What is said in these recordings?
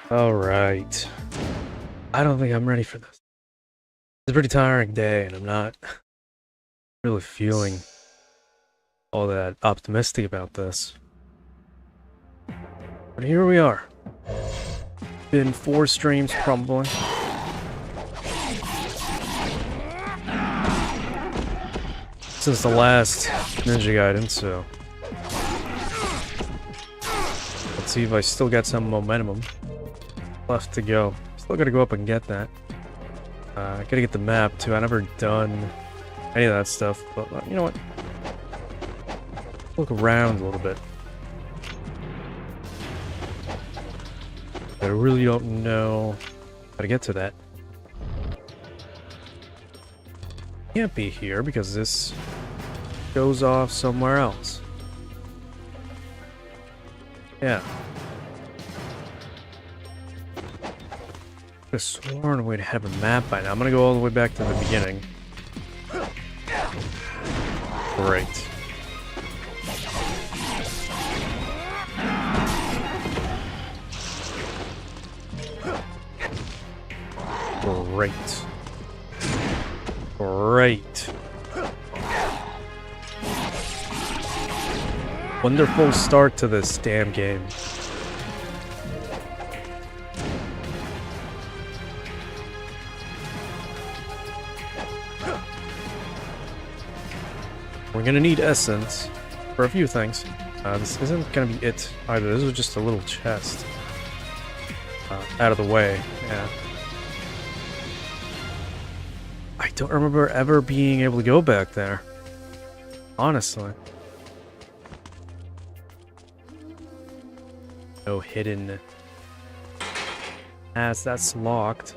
Alright. I don't think I'm ready for this. It's a pretty tiring day, and I'm not really feeling all that optimistic about this. But here we are. Been 4 streams, probably. Since the last Ninja Gaiden, so... let's see if I still got some momentum left to go. Still gotta go up and get that. Gotta get the map too. I never done any of that stuff, but you know what? Look around a little bit. I really don't know how to get to that. Can't be here because this goes off somewhere else. Yeah. I could have sworn we'd have a map by now. I'm gonna go all the way back to the beginning. Great. Great. Great. Wonderful start to this damn game. We're gonna need essence for a few things. This isn't gonna be it either. This is just a little chest. Out of the way, yeah. I don't remember ever being able to go back there. Honestly. No hidden... As that's locked.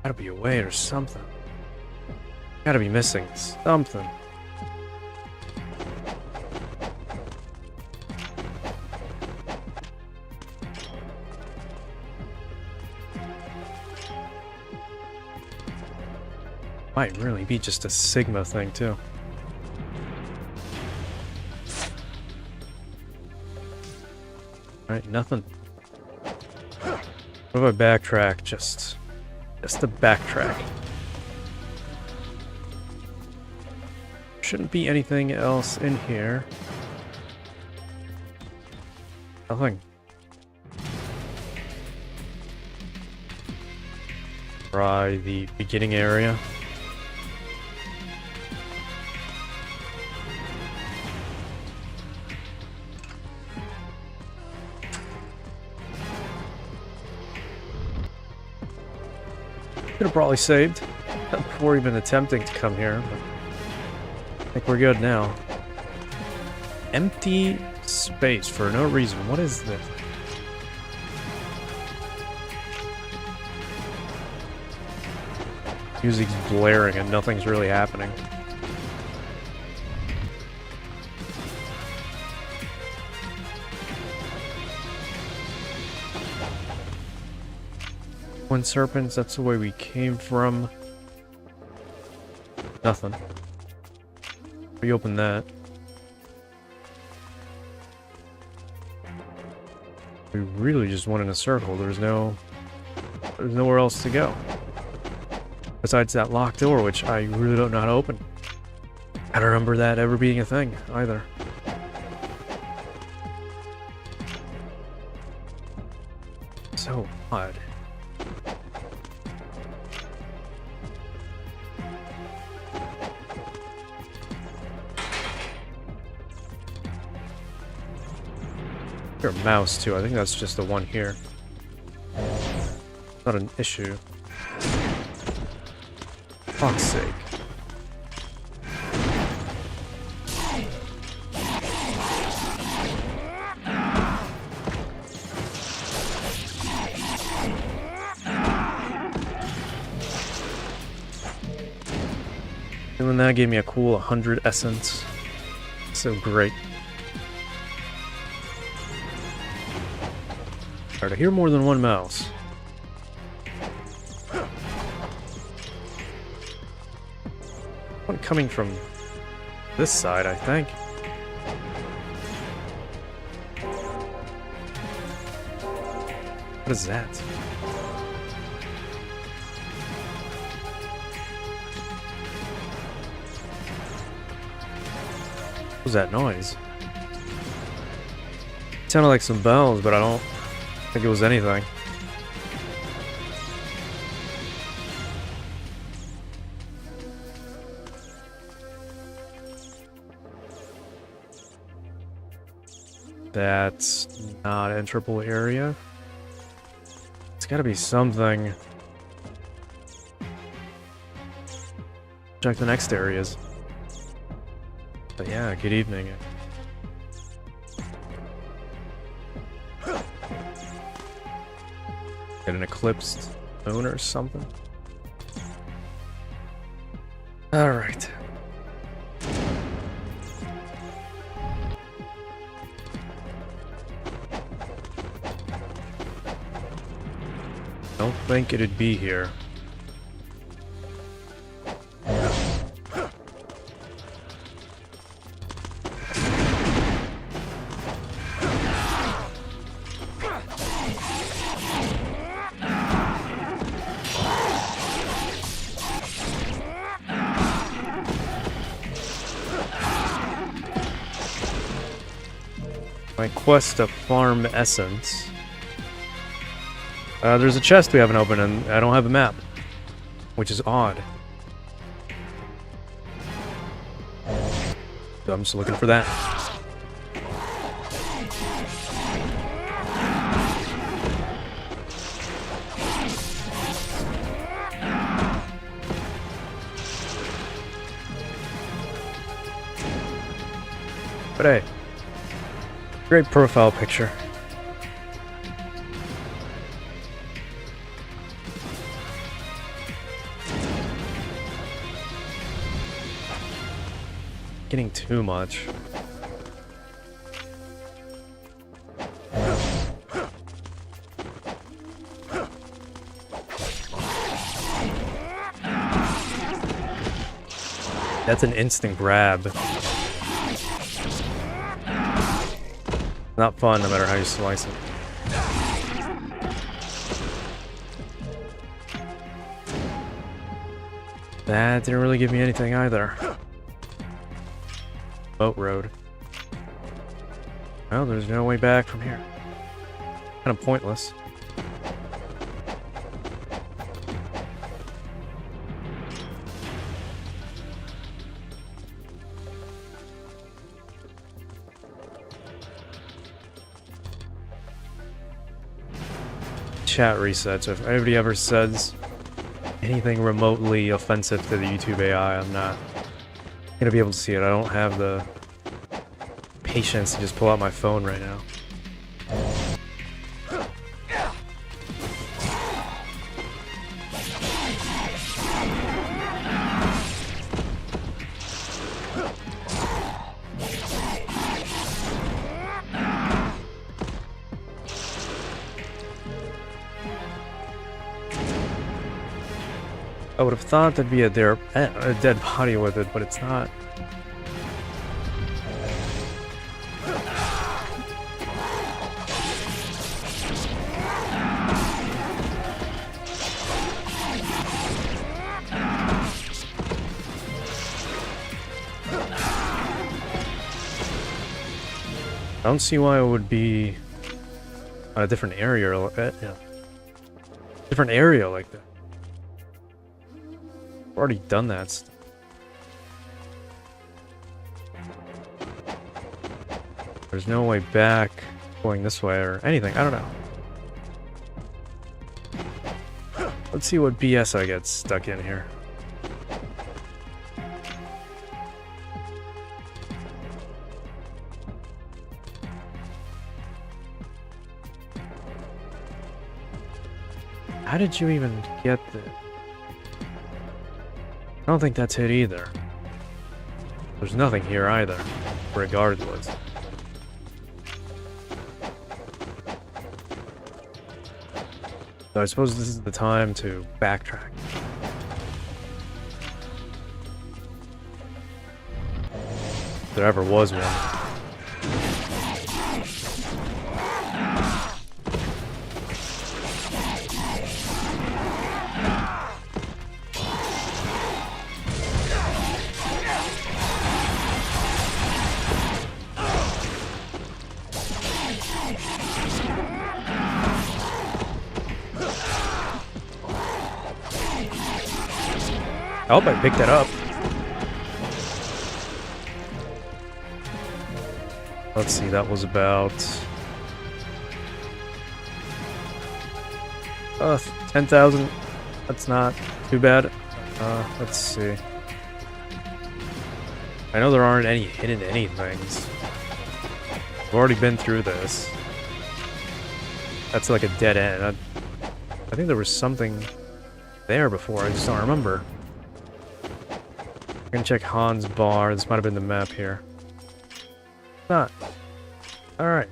Gotta be a way or something. Gotta be missing something. Might really be just a Sigma thing, too. Alright, nothing. What if I backtrack? Just to backtrack. Shouldn't be anything else in here. Nothing. Try the beginning area. Could have probably saved before even attempting to come here, but I think we're good now. Empty space for no reason. What is this? Music's blaring and nothing's really happening. Twin serpents, that's the way we came from. Nothing. Reopen that. We really just went in a circle. There's nowhere else to go. Besides that locked door, which I really don't know how to open. I don't remember that ever being a thing, either. So odd. A mouse too. I think that's just the one here. Not an issue. Fuck's sake. And then that gave me a cool 100 essence. So great. Alright, I hear more than one mouse. One coming from this side, I think. What is that? What was that noise? It sounded like some bells, but I don't think it was anything. That's not enterable area. It's gotta be something. Check the next areas. But yeah, good evening. Get an eclipsed moon or something. Alright. Don't think it'd be here. My quest to farm essence. There's a chest we haven't opened and I don't have a map, which is odd. So I'm just looking for that. But hey, great profile picture. Getting too much. That's an instant grab. Not fun no matter how you slice it. That didn't really give me anything either. Boat road. Well, there's no way back from here. Kind of pointless. Chat resets. If anybody ever says anything remotely offensive to the YouTube AI, I'm not gonna be able to see it. I don't have the patience to just pull out my phone right now. I would have thought there'd be a dead body with it, but it's not. I don't see why it would be on a different area, different area like that. I've already done that. There's no way back going this way or anything. I don't know. Let's see what BS I get stuck in here. How did you even get there? I don't think that's it either. There's nothing here either, regardless. So I suppose this is the time to backtrack. If there ever was one. I hope I picked that up. Let's see, that was about 10,000. That's not too bad. Let's see. I know there aren't any hidden anythings. I've already been through this. That's like a dead end. I think there was something there before, I just don't remember. I'm gonna check Han's bar. This might have been the map here. Not. Alright.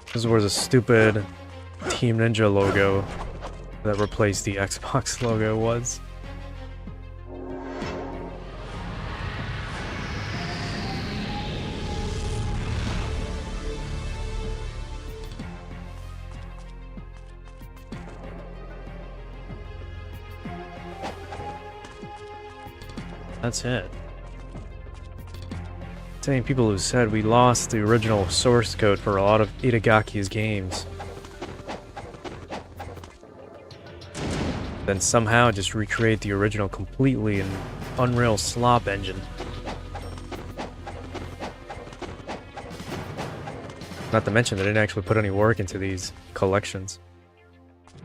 This is where the stupid Team Ninja logo that replaced the Xbox logo was. That's it. Same people who said we lost the original source code for a lot of Itagaki's games. Then somehow just recreate the original completely in Unreal Slop engine. Not to mention they didn't actually put any work into these collections.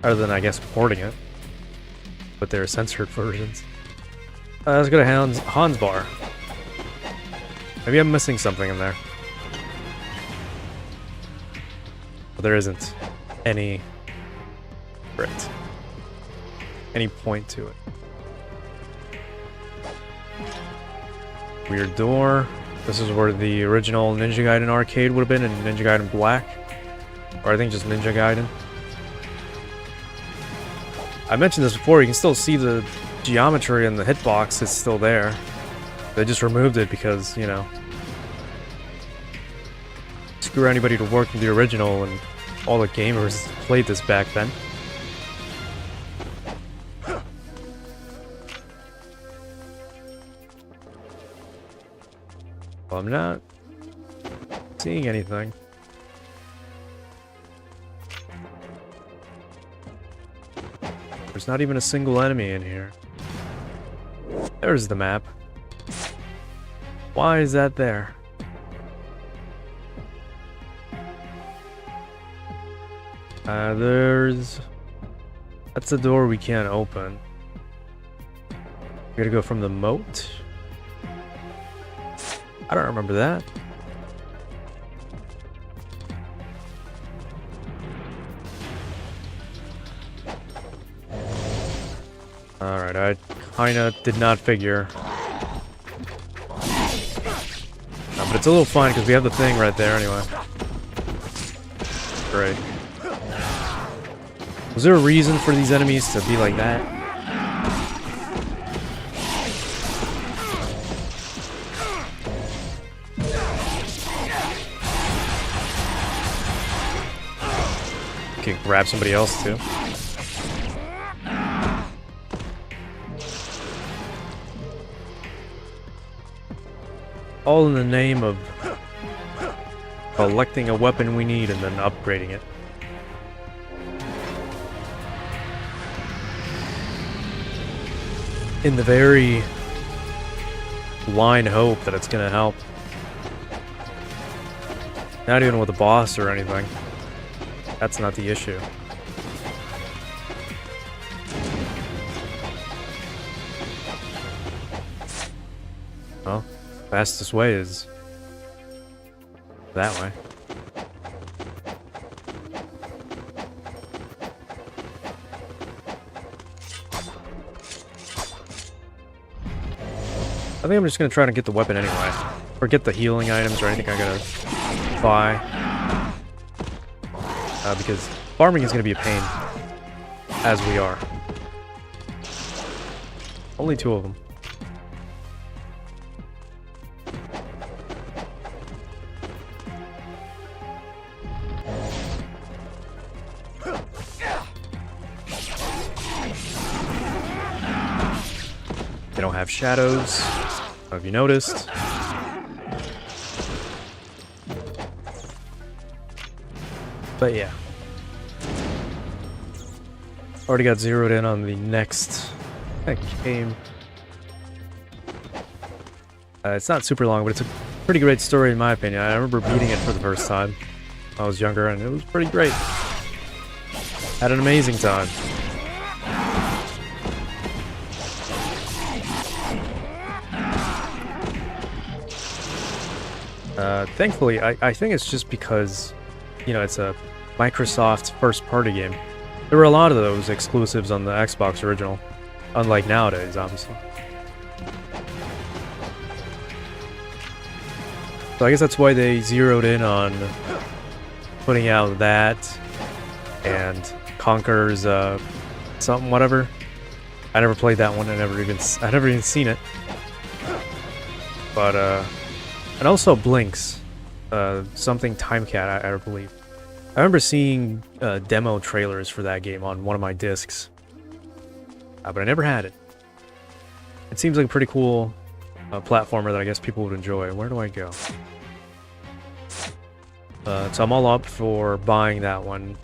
Other than, I guess, porting it. But they're censored versions. Let's go to Hans Bar. Maybe I'm missing something in there. But there isn't any... Right. Any point to it. Weird door. This is where the original Ninja Gaiden arcade would have been in Ninja Gaiden Black. Or I think just Ninja Gaiden. I mentioned this before, you can still see the geometry in the hitbox is still there. They just removed it because, you know, screw anybody to work with the original, and all the gamers played this back then. Well, I'm not seeing anything. There's not even a single enemy in here. There's the map. Why is that there? That's a door we can't open. We gotta go from the moat? I don't remember that. Alright, I kinda did not figure. But it's a little fun because we have the thing right there anyway. Great. Was there a reason for these enemies to be like that? You can grab somebody else too. All in the name of collecting a weapon we need and then upgrading it. In the very blind hope that it's gonna help. Not even with a boss or anything. That's not the issue. Well, fastest way is that way. I think I'm just gonna try to get the weapon anyway. Or get the healing items or anything I gotta buy. Because farming is gonna be a pain. As we are. Only 2 of them. They don't have shadows. Have you noticed? But yeah. Already got zeroed in on the next game. It's not super long, but it's a pretty great story in my opinion. I remember beating it for the first time when I was younger, and it was pretty great. Had an amazing time. Thankfully, I think it's just because, you know, it's a Microsoft first-party game. There were a lot of those exclusives on the Xbox original, unlike nowadays, obviously. So I guess that's why they zeroed in on putting out that and Conker's something whatever. I never played that one. I never even seen it. But and also Blinks, something Time Cat, I believe. I remember seeing demo trailers for that game on one of my discs, but I never had it. It seems like a pretty cool platformer that I guess people would enjoy. Where do I go? So I'm all up for buying that one.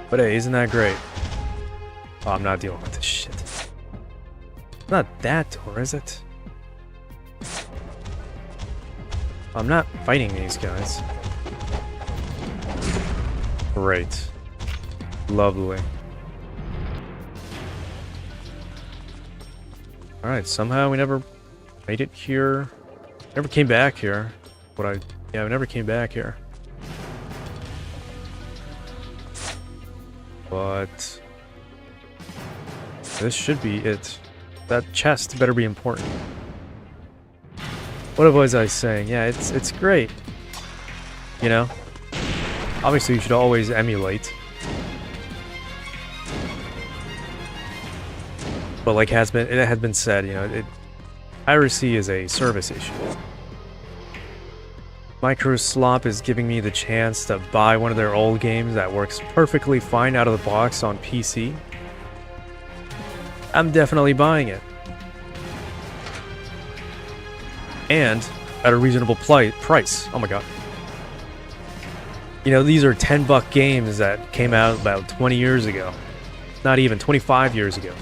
But hey, isn't that great? Oh, I'm not dealing with this shit. Not that door, is it? I'm not fighting these guys. Great. Lovely. Alright, somehow we never made it here. Never came back here. Yeah, we never came back here. But this should be it. That chest better be important. What was I saying? Yeah, it's great. You know? Obviously you should always emulate. But like it has been said, you know, piracy is a service issue. Micro Slop is giving me the chance to buy one of their old games that works perfectly fine out of the box on PC. I'm definitely buying it. And at a reasonable price. Oh my god. You know, these are $10 games that came out about 20 years ago. Not even, 25 years ago.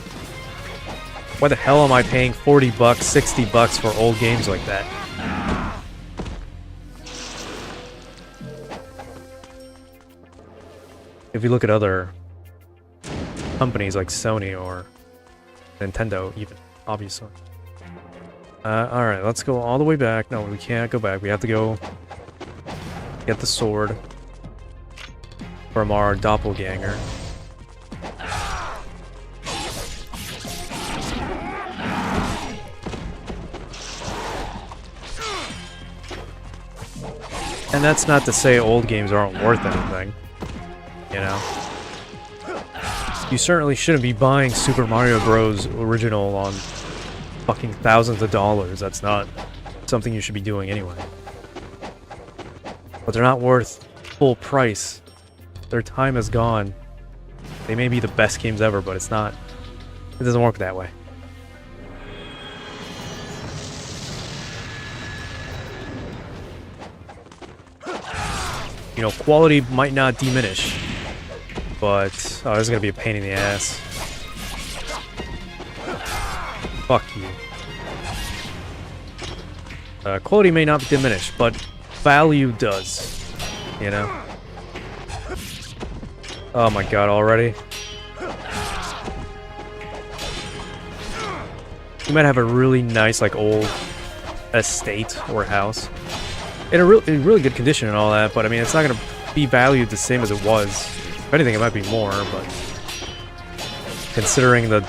Why the hell am I paying $40, $60 for old games like that? If you look at other companies like Sony or Nintendo even, obviously. Alright, let's go all the way back. No, we can't go back. We have to go get the sword from our doppelganger. And that's not to say old games aren't worth anything, you know? You certainly shouldn't be buying Super Mario Bros. Original on fucking thousands of dollars. That's not something you should be doing anyway. But they're not worth full price. Their time is gone. They may be the best games ever, but it's not. It doesn't work that way. You know, quality might not diminish, but oh, this is gonna be a pain in the ass. Fuck you. Quality may not diminish, but value does. You know? Oh my god, already? You might have a really nice, like, old estate or house. In a really good condition and all that, but I mean, it's not gonna be valued the same as it was. If anything, it might be more, but considering the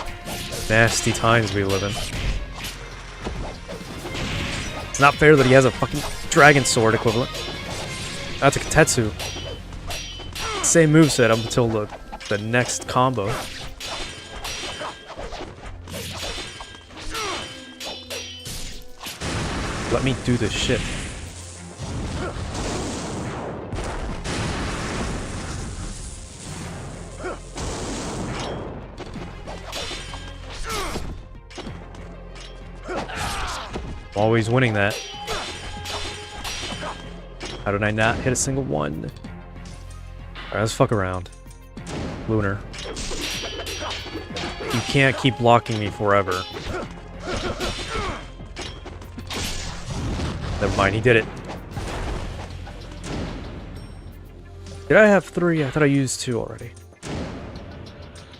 nasty times we live in. It's not fair that he has a fucking dragon sword equivalent. That's a Katetsu. Same moveset up until the next combo. Let me do this shit. Always winning that. How did I not hit a single one? Alright, let's fuck around. Lunar. You can't keep blocking me forever. Never mind, he did it. Did I have 3? I thought I used 2 already.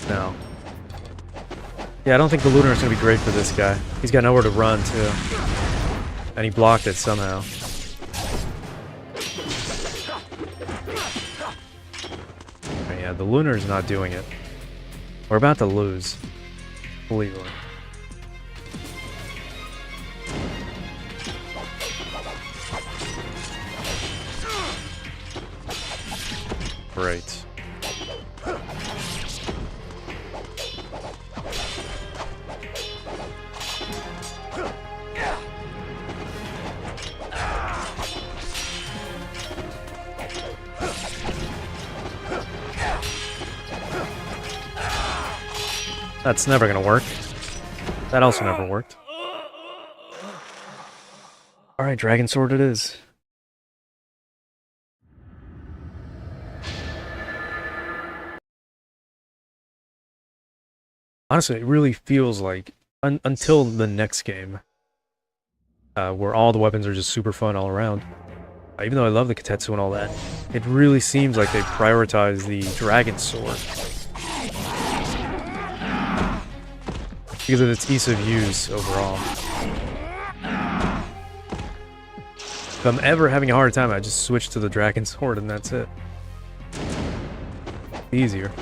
No. Yeah, I don't think the Lunar is going to be great for this guy. He's got nowhere to run, too. And he blocked it somehow. But yeah, the Lunar is not doing it. We're about to lose. Believe it. Right. That's never gonna work. That also never worked. Alright, Dragon Sword it is. Honestly, it really feels like, until the next game, where all the weapons are just super fun all around. Even though I love the Katetsu and all that, it really seems like they prioritize the Dragon Sword. Because of its ease of use overall. If I'm ever having a hard time, I just switch to the Dragon Sword and that's it. Easier.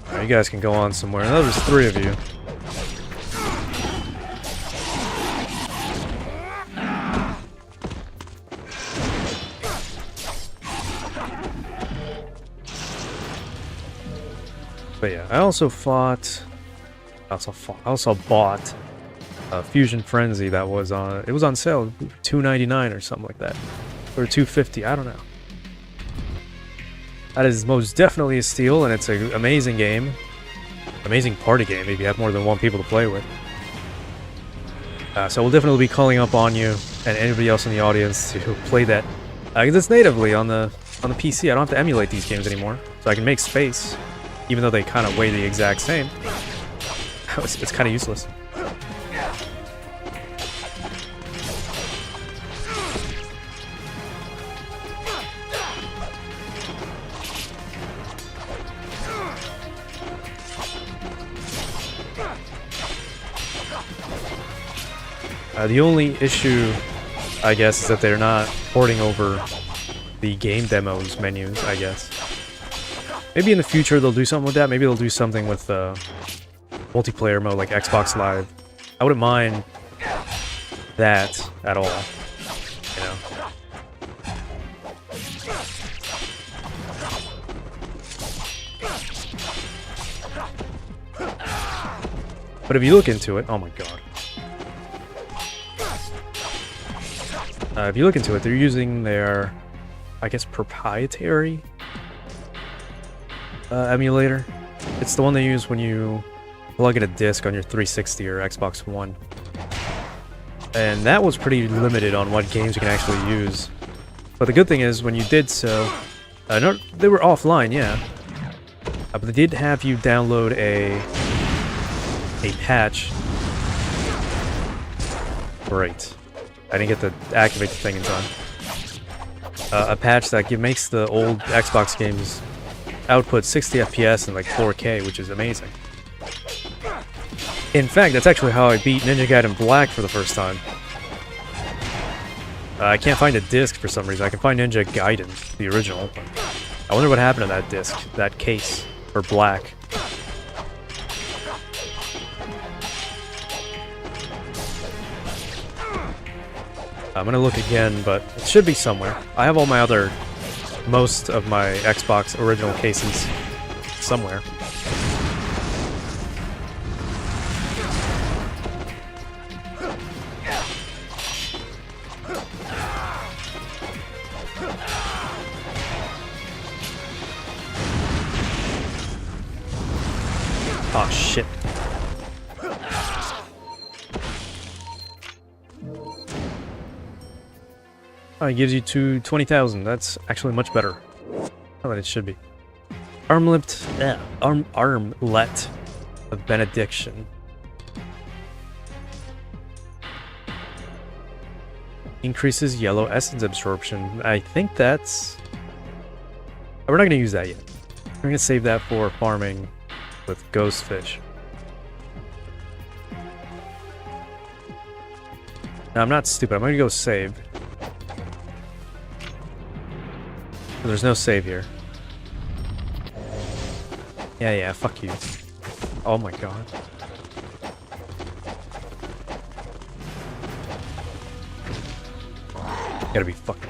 Alright, you guys can go on somewhere. Now there's 3 of you. But yeah, I also bought Fusion Frenzy that was on, it was on sale, $2.99 or something like that. Or $2.50, I don't know. That is most definitely a steal, and it's an amazing game. Amazing party game if you have more than 1 people to play with. So we'll definitely be calling up on you and anybody else in the audience to play that. Because it's natively on the PC. I don't have to emulate these games anymore, so I can make space. Even though they kind of weigh the exact same. It's kind of useless. The only issue, I guess, is that they're not porting over the game demos menus, I guess. Maybe in the future they'll do something with that. Maybe they'll do something with multiplayer mode like Xbox Live. I wouldn't mind that at all, you know. But if you look into it, oh my god. If you look into it, they're using their, I guess, proprietary emulator. It's the one they use when you plug in a disc on your 360 or Xbox One. And that was pretty limited on what games you can actually use. But the good thing is, when you did so, no, they were offline, yeah. But they did have you download a patch. Great. I didn't get to activate the thing in time. A patch that makes the old Xbox games output 60 FPS and like 4K, which is amazing. In fact, that's actually how I beat Ninja Gaiden Black for the first time. I can't find a disc for some reason. I can find Ninja Gaiden, the original. But I wonder what happened to that disc, that case, for Black. I'm gonna look again, but it should be somewhere. I have all my most of my Xbox original cases somewhere. Oh shit. Oh, it gives you 20,000. That's actually much better than it should be. Armlet of Benediction. Increases yellow essence absorption. I think that's... We're not going to use that yet. We're going to save that for farming with ghost fish. Now, I'm not stupid. I'm going to go save. There's no save here. Yeah, fuck you. Oh my god. Gotta be fucking...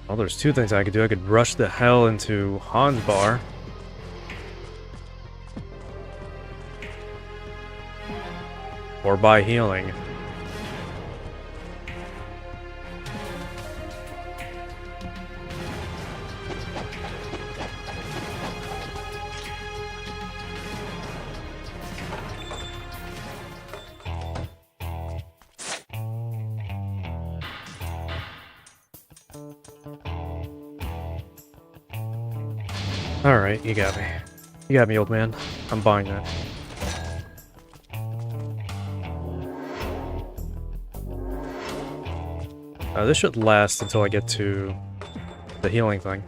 Well, there's 2 things I could do. I could rush the hell into Han's bar. Or buy healing. Alright, you got me. You got me, old man. I'm buying that. This should last until I get to the healing thing.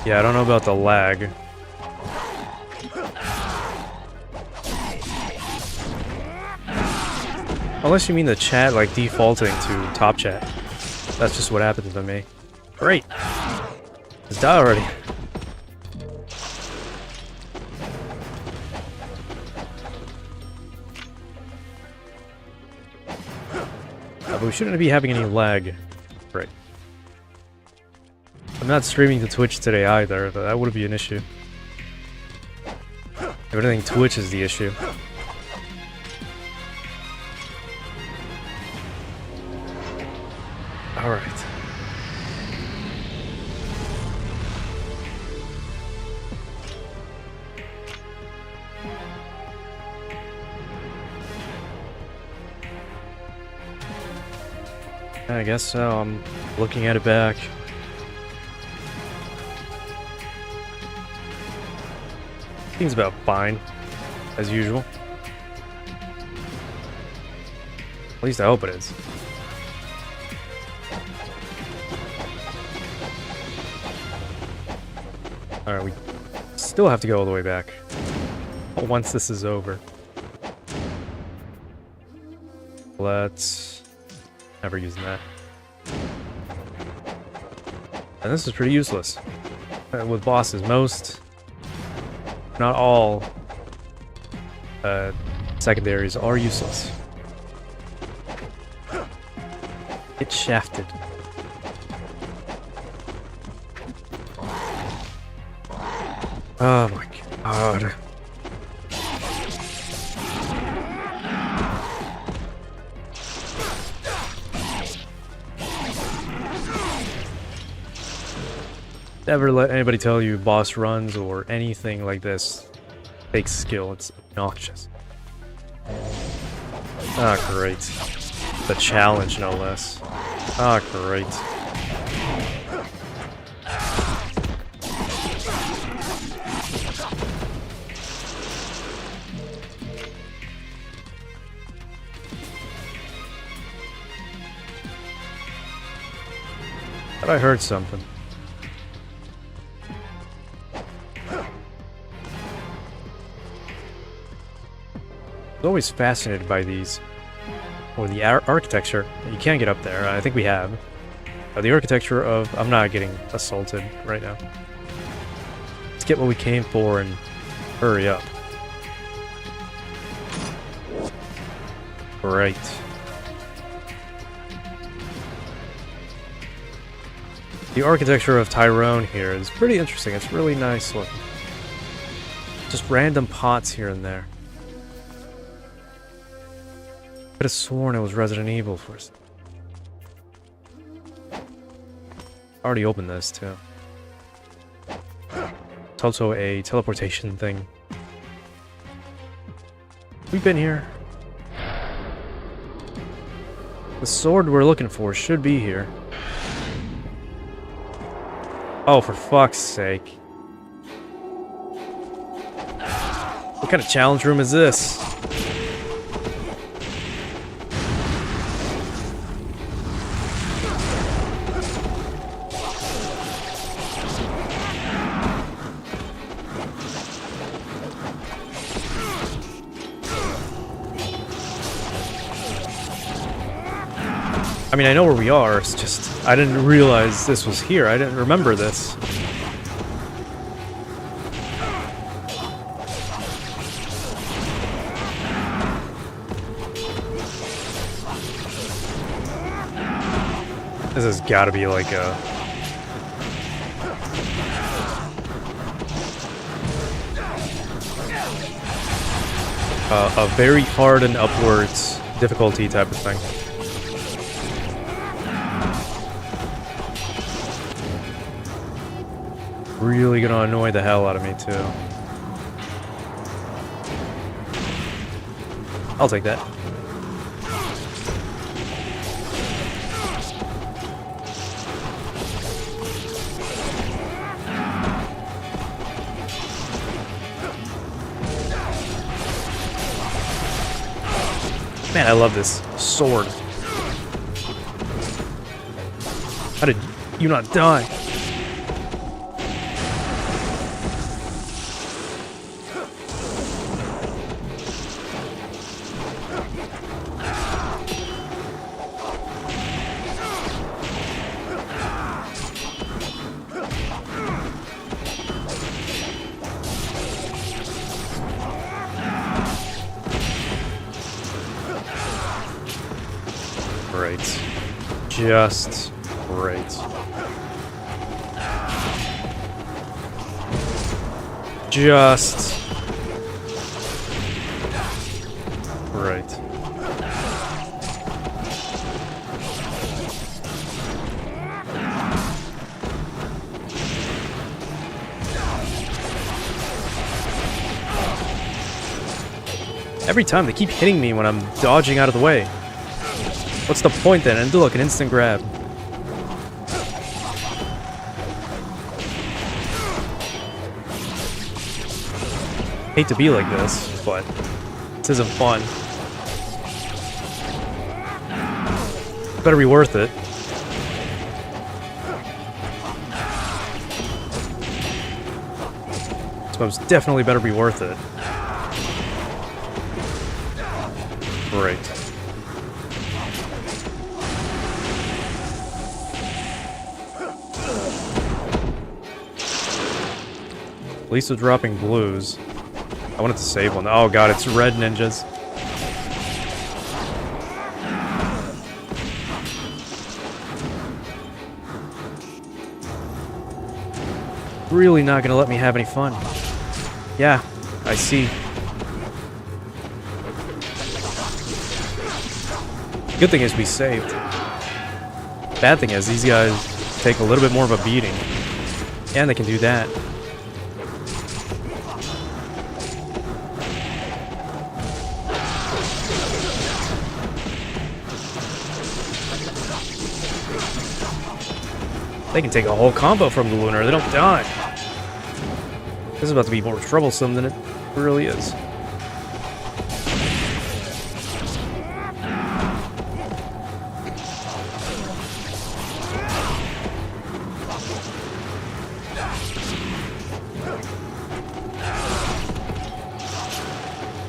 Yeah, I don't know about the lag. Unless you mean the chat, like, defaulting to top chat. That's just what happened to me. Great! Just die already. But we shouldn't be having any lag. Right. I'm not streaming to Twitch today either, but that would be an issue. If anything, Twitch is the issue. Alright. I guess so. I'm looking at it back. Seems about fine, as usual. At least I hope it is. Alright, we still have to go all the way back. Once this is over. Let's... never using that. And this is pretty useless. With bosses, most... not all... secondaries are useless. Get shafted. Oh my god. Never let anybody tell you boss runs or anything like this takes skill. It's obnoxious. Ah, great. The challenge, no less. Ah, great. Thought I heard something. I was always fascinated by these, or the architecture. You can't get up there. I think we have. The architecture of... I'm not getting assaulted right now. Let's get what we came for and hurry up. Great. The architecture of Tyrone here is pretty interesting. It's really nice looking. Just random pots here and there. Could have sworn it was Resident Evil for a second. Already opened this too. It's also a teleportation thing. We've been here. The sword we're looking for should be here. Oh, for fuck's sake. What kind of challenge room is this? I mean, I know where we are, it's just... I didn't realize this was here. I didn't remember this. This has gotta be like a... a very hard and upwards difficulty type of thing. really gonna annoy the hell out of me, too. I'll take that. Man, I love this sword. How did you not die? Right. Just right. Just right. Every time they keep hitting me when I'm dodging out of the way. What's the point then? And look, an instant grab. Hate to be like this, but this isn't fun. Better be worth it. This most definitely better be worth it. Right. At least with dropping blues. I wanted to save one. Oh god, it's red ninjas. Really not gonna let me have any fun. Yeah, I see. Good thing is we saved. Bad thing is these guys take a little bit more of a beating. And they can do that. They can take a whole combo from the Lunar, they don't die. This is about to be more troublesome than it really is.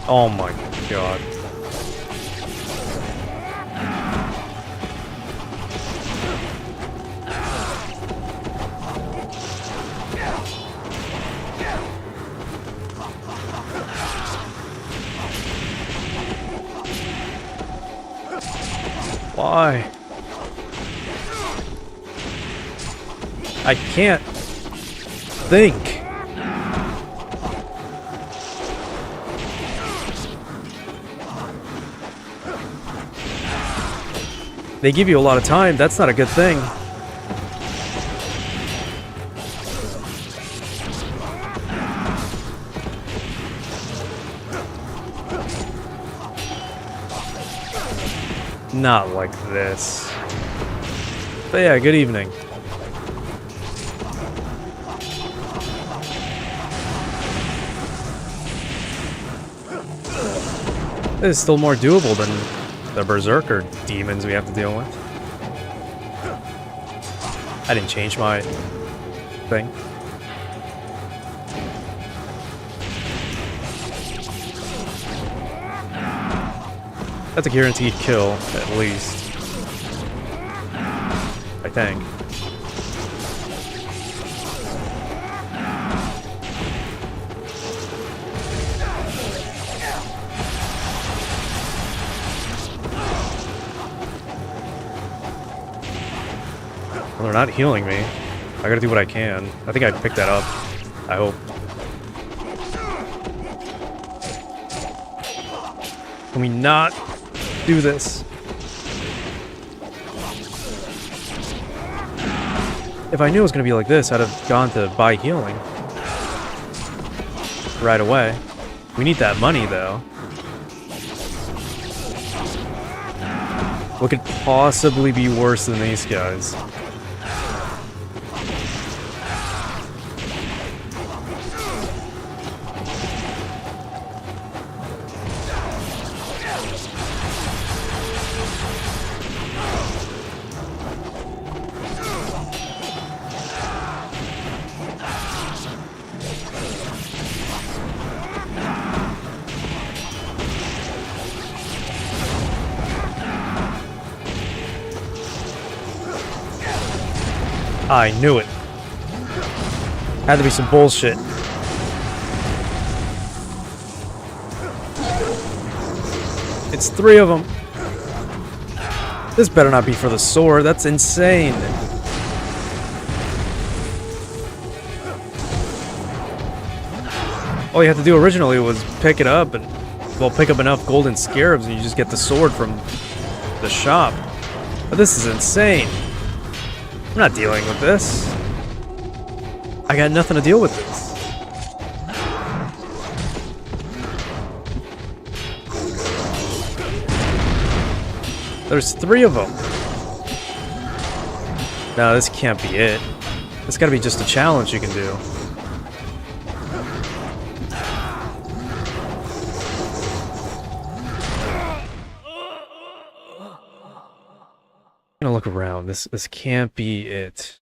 Oh my god. Why? I can't think. They give you a lot of time, that's not a good thing. Not like this. But yeah, good evening. This is still more doable than the Berserker demons we have to deal with. I didn't change my thing. That's a guaranteed kill, at least. I think. Well, they're not healing me. I gotta do what I can. I think I picked that up. I hope. Can we not do this? if I knew it was gonna be like this, I'd have gone to buy healing right away. We need that money, though. What could possibly be worse than these guys? I knew it. Had to be some bullshit. It's 3 of them. This better not be for the sword. That's insane. All you had to do originally was pick it up and, well, pick up enough golden scarabs and you just get the sword from the shop. But this is insane. I'm not dealing with this. I got nothing to deal with this. There's 3 of them. No, this can't be it. This gotta be just a challenge you can do. I'm gonna look around. This can't be it.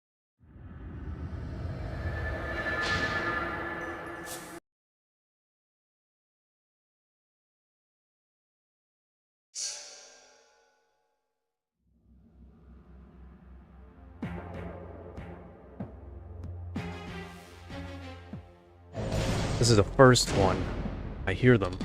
This is the first one. I hear them.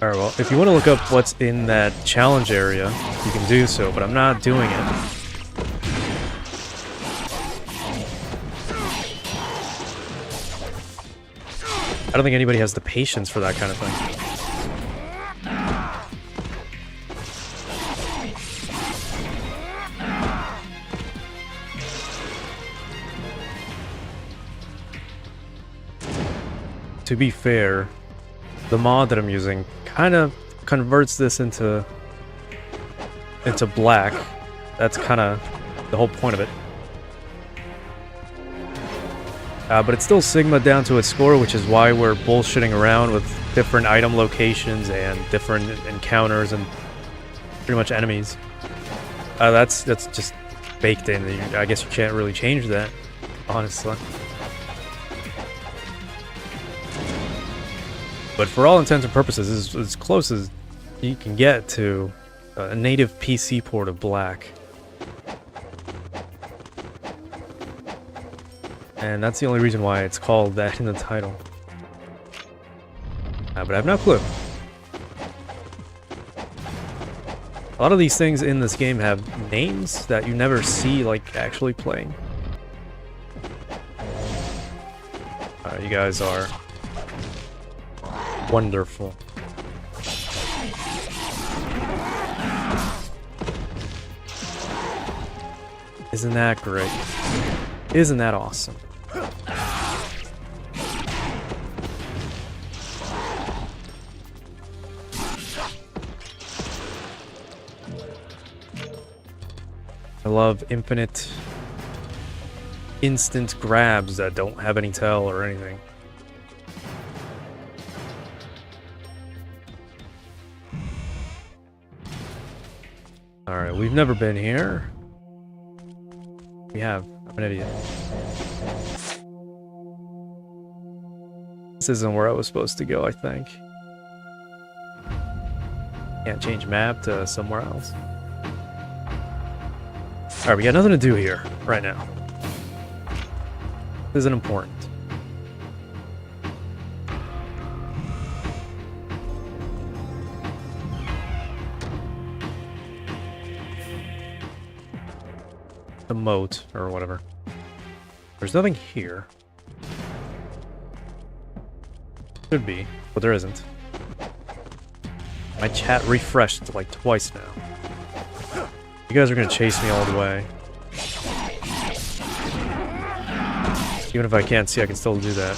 Alright, well, if you want to look up what's in that challenge area, you can do so, but I'm not doing it. I don't think anybody has the patience for that kind of thing. To be fair, the mod that I'm using kind of converts this into black. That's kind of the whole point of it. But it's still Sigma down to its score, which is why we're bullshitting around with different item locations and different encounters and pretty much enemies. That's just baked in. I guess you can't really change that, honestly. But for all intents and purposes, this is as close as you can get to a native PC port of black. And that's the only reason why it's called that in the title. But I have no clue. A lot of these things in this game have names that you never see, like, actually playing. You guys are wonderful. Isn't that great? Isn't that awesome? I love infinite, instant grabs that don't have any tell or anything. Alright, we've never been here. We have. I'm an idiot. This isn't where I was supposed to go, I think. Can't change map to somewhere else. Alright, we got nothing to do here right now. This isn't important. The moat, or whatever. There's nothing here. Should be, but there isn't. My chat refreshed like twice now. You guys are gonna chase me all the way. Even if I can't see, I can still do that.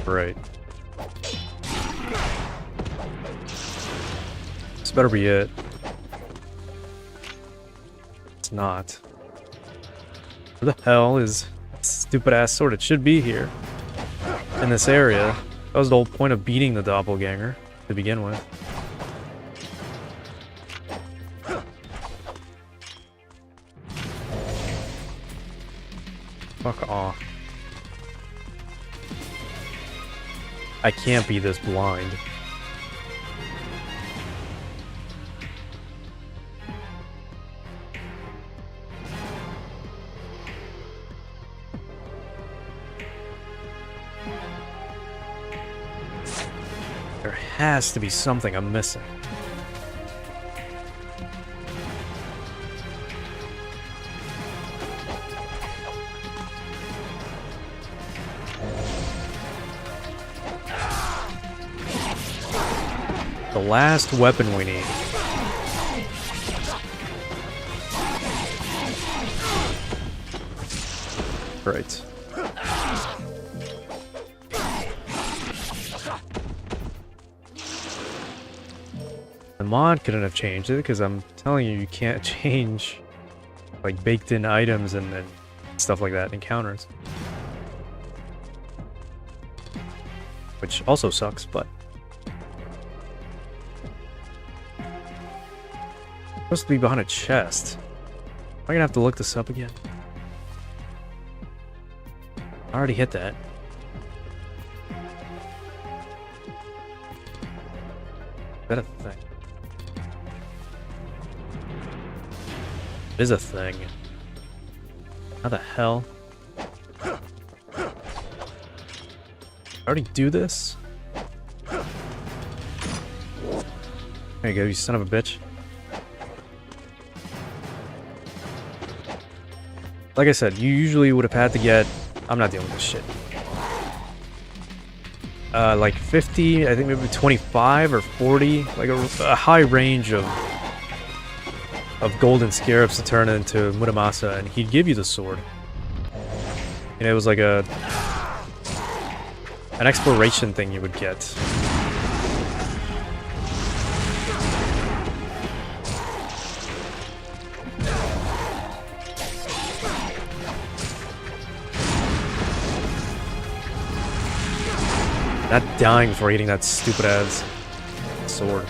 Right. This better be it. It's not. Where the hell is that stupid ass sword? It should be here. In this area. That was the whole point of beating the doppelganger to begin with. Fuck off. I can't be this blind. There has to be something I'm missing. The last weapon we need. Right. The mod couldn't have changed it, because I'm telling you, you can't change like baked in items and stuff like that in encounters. Which also sucks, but supposed to be behind a chest. Am I gonna have to look this up again? I already hit that. Is that a thing? It is a thing. How the hell? I already do this? There you go, you son of a bitch. Like I said, you usually would have had to get... I'm not dealing with this shit. Like 50, I think maybe 25 or 40. Like a high range of golden scarabs to turn into Muramasa, and he'd give you the sword. And it was like an exploration thing you would get. Not dying before eating that stupid ass sword.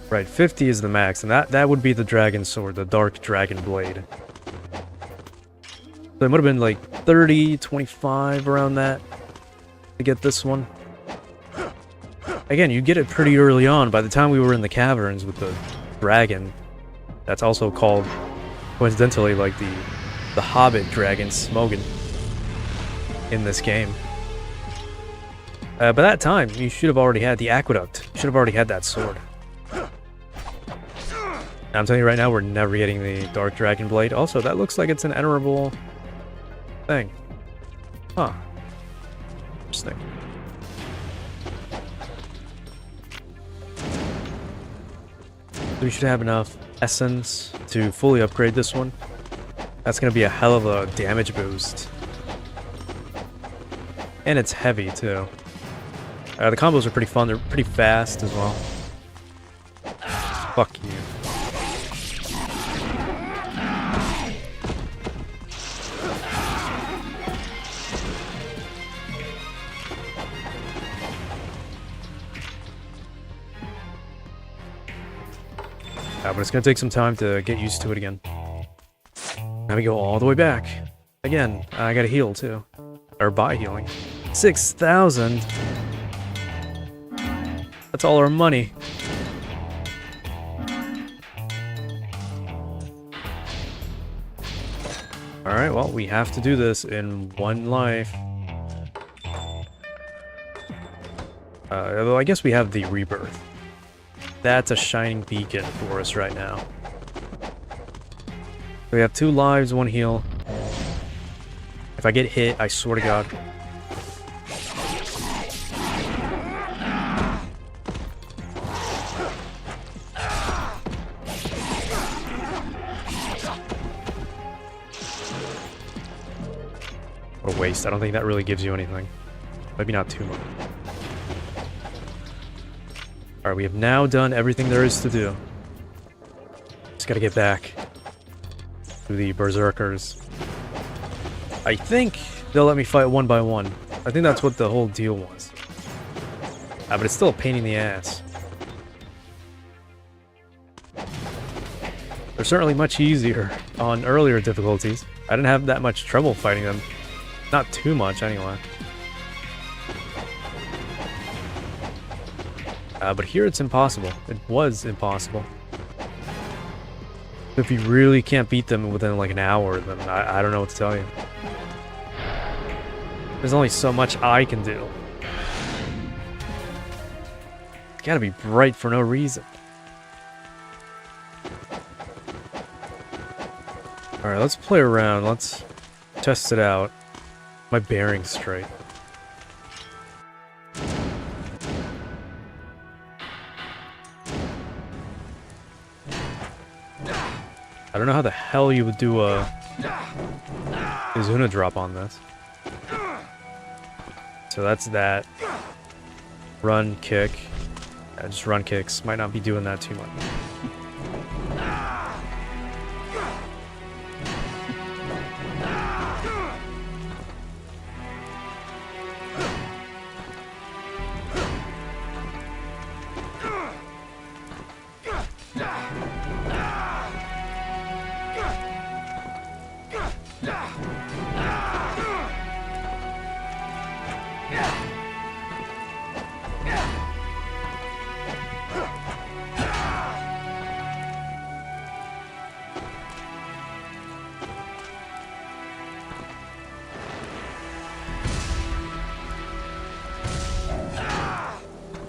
Right, 50 is the max, and that would be the dragon sword, the dark dragon blade. So it would have been like 30, 25 around that to get this one. Again, you get it pretty early on. By the time we were in the caverns with the dragon, that's also called, coincidentally, like the Hobbit dragon, Smogan, in this game. By that time, you should have already had the aqueduct. You should have already had that sword. I'm telling you right now, we're never getting the Dark Dragon Blade. Also, that looks like it's an enterable thing. Huh. Interesting. So we should have enough essence to fully upgrade this one. That's going to be a hell of a damage boost. And it's heavy, too. The combos are pretty fun. They're pretty fast as well. Fuck you. But it's gonna take some time to get used to it again. Now we go all the way back. Again, I gotta heal too. Or buy healing. 6,000? That's all our money. Alright, well, we have to do this in one life. Although I guess we have the rebirth. That's a shining beacon for us right now. We have 2 lives, 1 heal. If I get hit, I swear to God. What a waste. I don't think that really gives you anything. Maybe not too much. Alright, we have now done everything there is to do. Just gotta get back to the berserkers. I think they'll let me fight one by one. I think that's what the whole deal was. But it's still a pain in the ass. They're certainly much easier on earlier difficulties. I didn't have that much trouble fighting them. Not too much, anyway. But here it's impossible. It was impossible. If you really can't beat them within like an hour, then I don't know what to tell you. There's only so much I can do. It's gotta be bright for no reason. Alright, let's play around. Let's test it out. My bearing's straight. I don't know how the hell you would do a Izuna drop on this. So that's that. Run, kick. Yeah, just run kicks. Might not be doing that too much.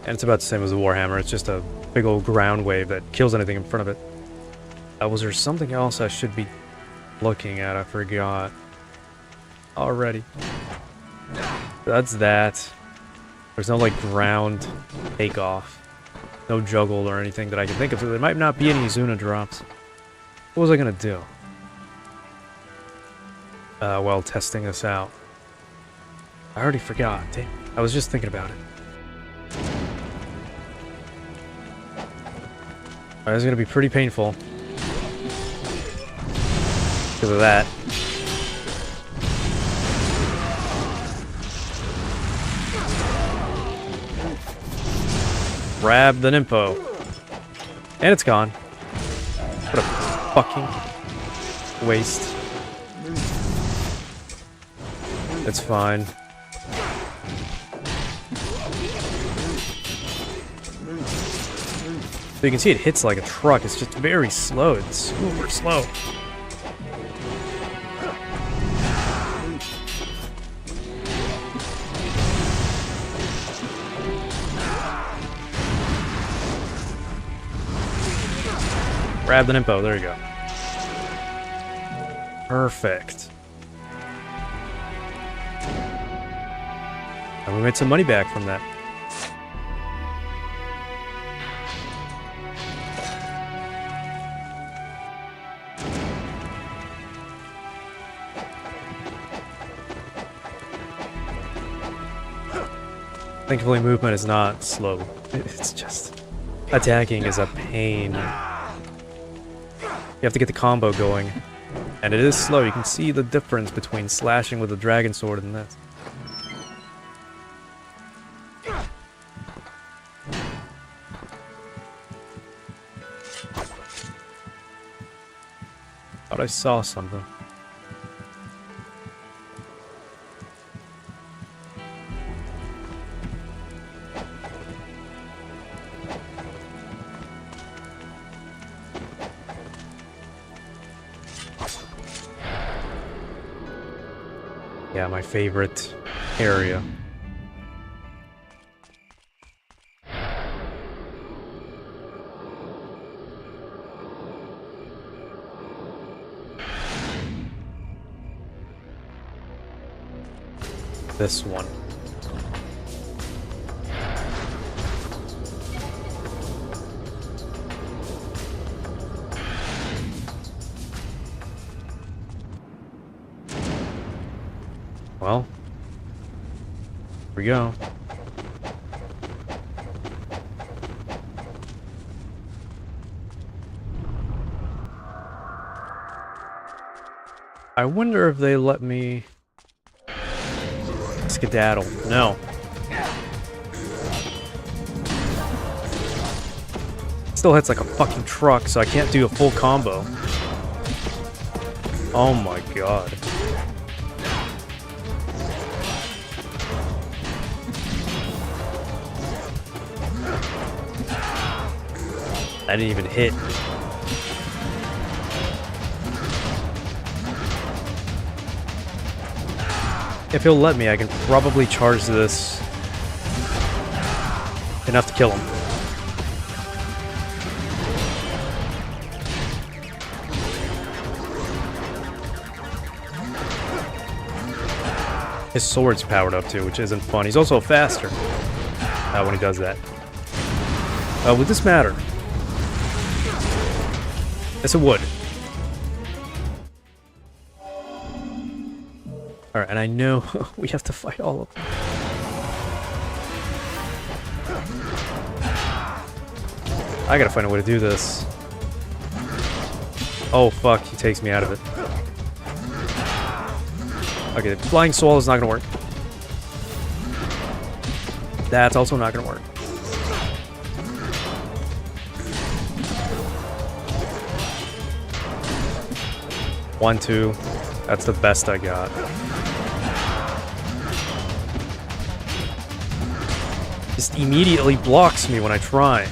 And it's about the same as the Warhammer. It's just a big old ground wave that kills anything in front of it. Was there something else I should be looking at? I forgot. Already. That's that. There's no, like, ground takeoff. No juggle or anything that I can think of. There might not be any Izuna drops. What was I gonna do? While testing this out. I already forgot. Damn. I was just thinking about it. Alright, this is gonna be pretty painful. Because of that. Grab the Nympho. And it's gone. What a fucking waste. It's fine. So you can see it hits like a truck. It's just very slow. It's super slow. Grab the Nympho. There you go. Perfect. And we made some money back from that. Thankfully, movement is not slow. It's just... attacking is a pain. You have to get the combo going. And it is slow. You can see the difference between slashing with a dragon sword and this. Thought I saw something. Yeah, my favorite area. This one. Well, here we go. I wonder if they let me skedaddle. No. Still hits like a fucking truck, so I can't do a full combo. Oh my god. I didn't even hit. If he'll let me, I can probably charge this enough to kill him. His sword's powered up too, which isn't fun. He's also faster when he does that. Would this matter? Yes, it would. Alright, and I know we have to fight all of them. I gotta find a way to do this. Oh fuck, he takes me out of it. Okay, flying swallow is not gonna work. That's also not gonna work. One, two. That's the best I got. Just immediately blocks me when I try.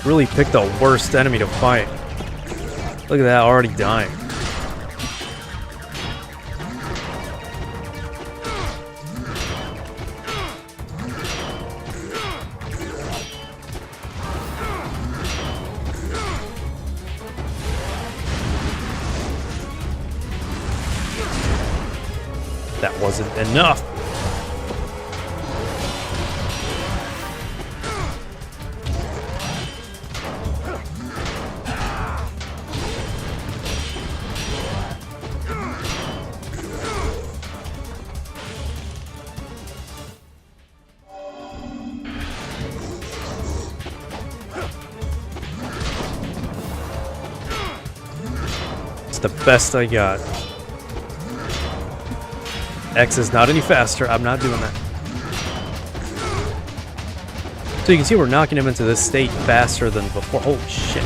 Really picked the worst enemy to fight. Look at that, already dying. That wasn't enough. It's the best I got. X is not any faster. I'm not doing that. So you can see we're knocking him into this state faster than before. Holy shit.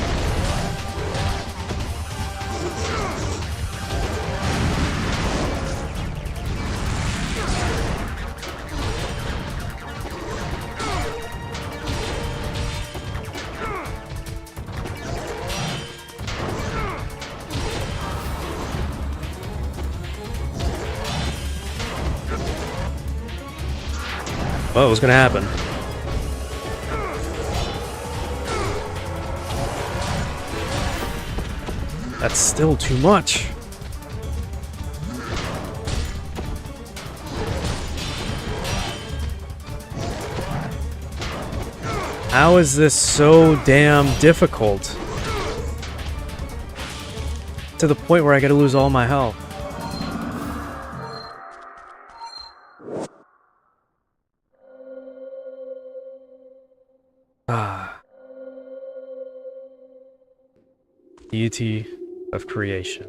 What was gonna happen? That's still too much. How is this so damn difficult? To the point where I gotta lose all my health. Ah. Deity of creation.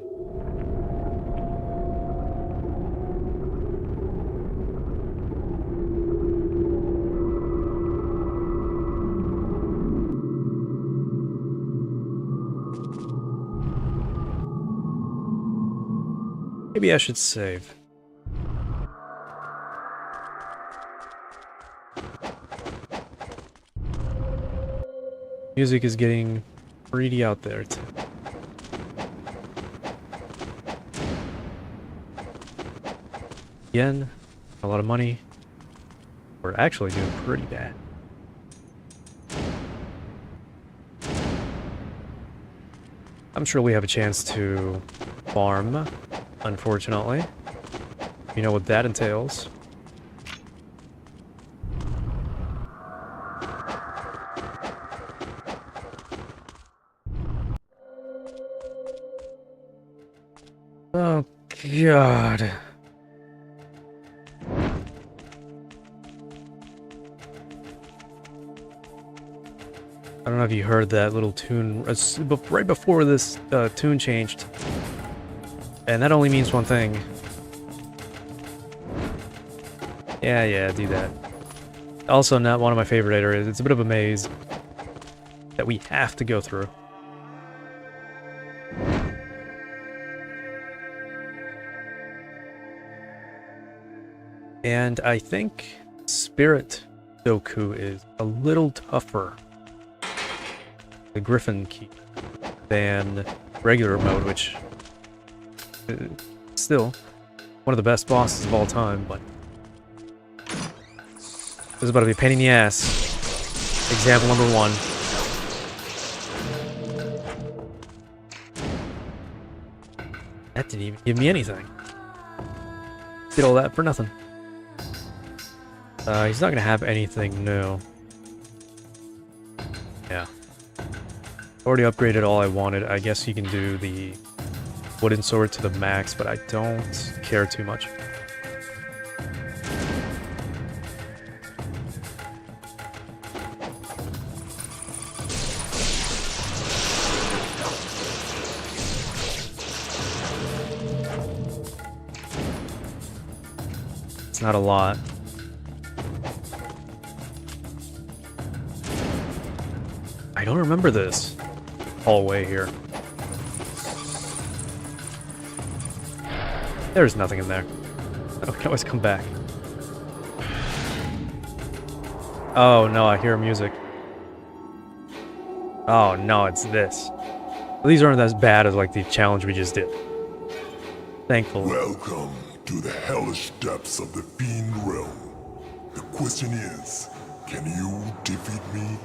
Maybe I should save. Music is getting pretty out there too. Again, a lot of money. We're actually doing pretty bad. I'm sure we have a chance to farm, unfortunately. You know what that entails. Oh, God. I don't know if you heard that little tune right before this tune changed. And that only means one thing. Yeah, do that. Also not one of my favorite areas. It's a bit of a maze that we have to go through. And I think Spirit Doku is a little tougher, the Griffin key, than regular mode, which is still one of the best bosses of all time, but this is about to be a pain in the ass. Example number 1. That didn't even give me anything. Did all that for nothing. He's not gonna have anything new. Yeah. Already upgraded all I wanted. I guess you can do the wooden sword to the max, but I don't care too much. It's not a lot. I don't remember this hallway here. There's nothing in there. I can always come back. Oh no, I hear music. Oh no, it's this. These aren't as bad as like the challenge we just did. Thankfully. Welcome to the hellish depths of the Fiend Realm. The question is, can you defeat me?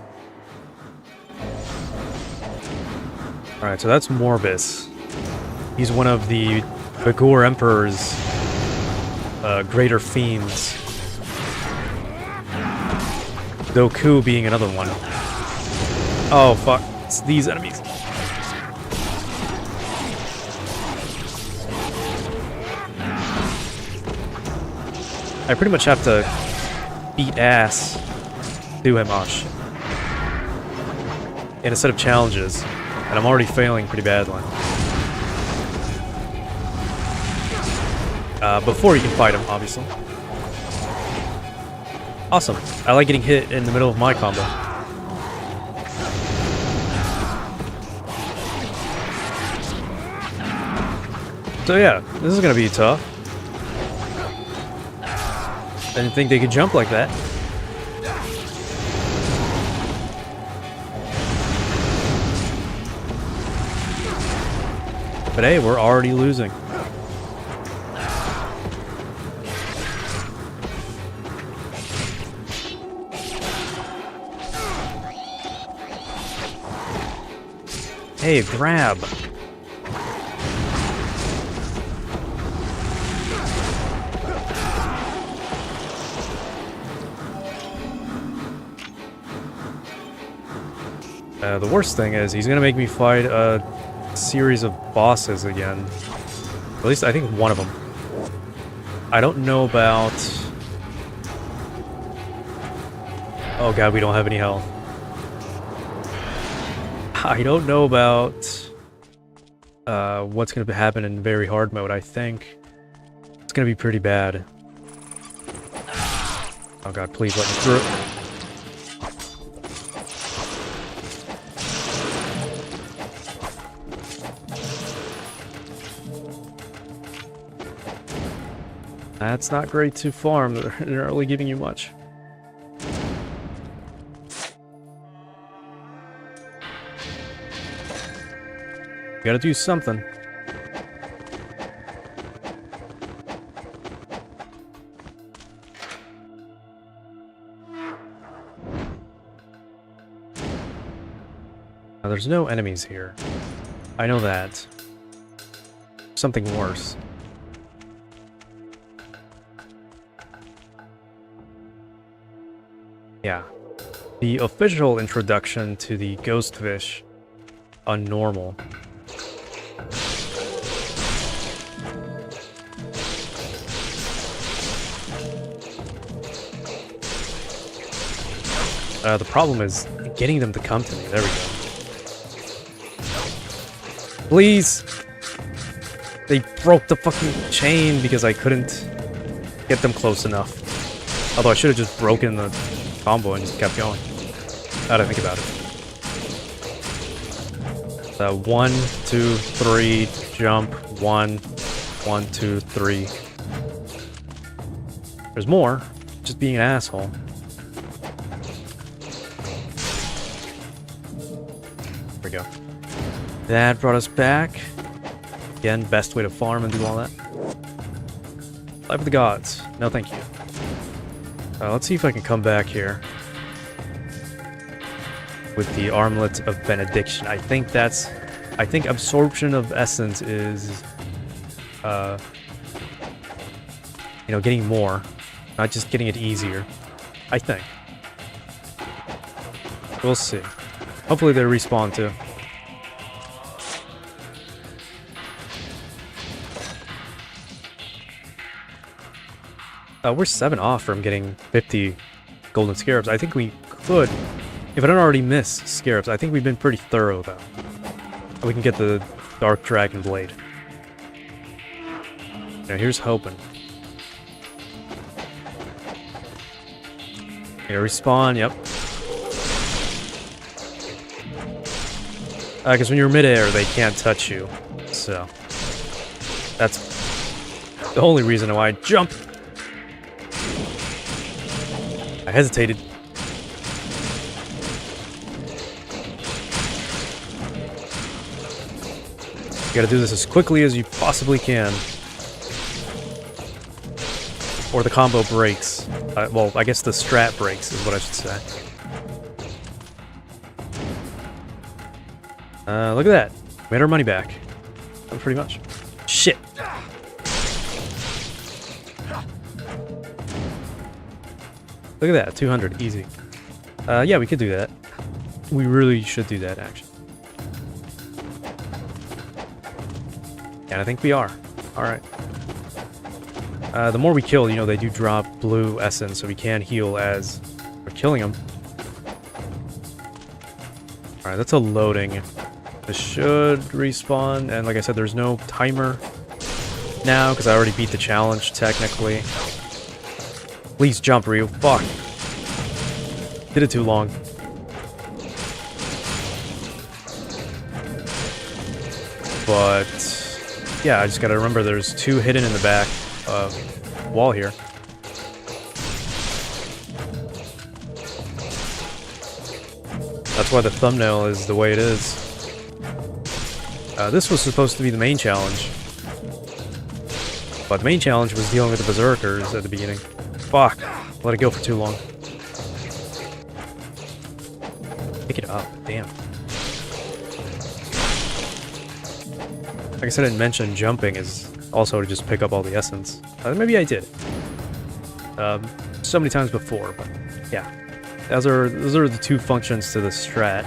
Alright, so that's Morbus. He's one of the Begor Emperor's greater fiends. Doku being another one. Oh fuck, it's these enemies. I pretty much have to beat ass to him, Osh, in a set of challenges, and I'm already failing pretty badly. Before you can fight him, obviously. Awesome. I like getting hit in the middle of my combo. So yeah, this is gonna be tough. I didn't think they could jump like that. But hey, we're already losing. Hey, grab. The worst thing is he's gonna make me fight a series of bosses again. At least I think one of them. I don't know about... Oh god, we don't have any health. I don't know about what's gonna happen in very hard mode. I think it's gonna be pretty bad. Oh god, please let me through. That's not great to farm. They're not really giving you much. You gotta do something. There's no enemies here. I know that. Something worse. Yeah. The official introduction to the ghost fish on normal. The problem is getting them to come to me. There we go. Please! They broke the fucking chain because I couldn't get them close enough. Although I should have just broken the combo and just kept going. Now that I think about it. 1, 2, 3, jump, 1, 1, 2, 3. There's more. Just being an asshole. There we go. That brought us back. Again, best way to farm and do all that. Life of the gods. No thank you. Let's see if I can come back here with the Armlet of Benediction. I think absorption of essence is, getting more, not just getting it easier. I think. We'll see. Hopefully they respawn too. We're 7 off from getting 50 golden scarabs. I think we could, if I don't already miss scarabs, I think we've been pretty thorough though. We can get the Dark Dragon Blade. Now here's hoping. Respawn, yep. Because when you're midair, they can't touch you. So, that's the only reason why I jumped. I hesitated. You gotta do this as quickly as you possibly can. Or the combo breaks. Well, I guess the strat breaks is what I should say. Look at that. Made our money back. Pretty much. Shit. Look at that, 200, easy. Yeah, we could do that. We really should do that, actually. And I think we are. Alright. The more we kill, they do drop blue essence, so we can heal as we're killing them. Alright, that's a loading. This should respawn, and like I said, there's no timer now, because I already beat the challenge, technically. Please jump, Ryu. Fuck. Did it too long. But yeah, I just gotta remember there's 2 hidden in the back wall here. That's why the thumbnail is the way it is. This was supposed to be the main challenge. But the main challenge was dealing with the berserkers at the beginning. Fuck. Let it go for too long. Pick it up. Damn. I guess I didn't mention jumping is also to just pick up all the essence. Maybe I did. So many times before, but yeah. Those are the 2 functions to the strat.